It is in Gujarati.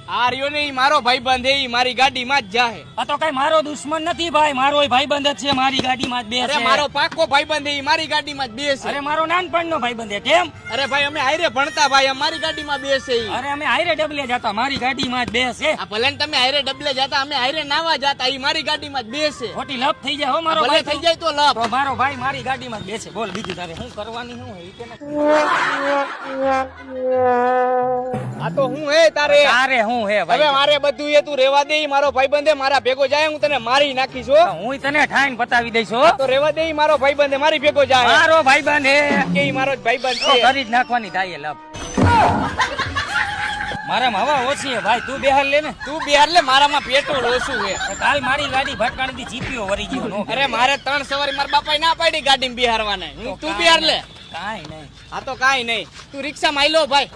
આ રહ્યો ને ઈ મારો ભાઈબંધ ઈ મારી ગાડીમાં જ જાહે. આ તો કઈ મારો દુશ્મન નથી ભાઈ, મારો ભાઈબંધ જ છે, મારી ગાડીમાં જ બેસે. અરે મારો પાકો ભાઈબંધ ઈ મારી ગાડીમાં જ બેસે. અરે મારો નાનપણનો ભાઈબંધ છે. કેમ? અરે ભાઈ અમે હાઈરે ભણતા ભાઈ, અમારી ગાડીમાં બેસે ઈ. અરે અમે હાઈરે ડબલે જતા, મારી ગાડીમાં જ બેસે. આ ભલે ને તમે હાઈરે ડબલે જતા, અમે હાઈરે નાવા જતા, ઈ મારી ગાડીમાં જ બેસે. ખોટી લપ થઈ જાય હો મારો ભલે ભાઈ. થઈ જાય તો લપ. તો મારો ભાઈ મારી ગાડીમાં જ બેસે. બોલ બીજું તારે શું કરવાની શું હોય કે આ તો હું હે તારે તારે શું હે હવે ભાઈ? મારે બધું એ તું રેવા દે. ઈ મારો ભાઈબંધ મારા ભેગો જાય, હું તને મારી નાખીશ હો. હું તને ઠાઈને બતાવી દઈશ હો. તો રેવા દે. ઈ મારો ભાઈબંધ મારી ભેગો જાય. મારો ભાઈબંધ હે કે ઈ મારો જ ભાઈબંધ તો છે. કરી જ નાખવાની થાય લપ. મારામાં હવા ઓછી હે ભાઈ, તું બેહાર લે ને. તું બિહાર લે, મારામાં પેટ્રોલ ઓછું હે. કાલ મારી ગાડી ભટકાણી થી જીપીઓ વરી ગયો નો. અરે મારે 3 સવારી મારા બાપાએ ના પાડી ગાડીમાં બિહારવાને. તું બિહાર લે. કાઈ નહીં. આ તો કાઈ નહીં, તું રિક્ષામાં આઈ લો ભાઈ.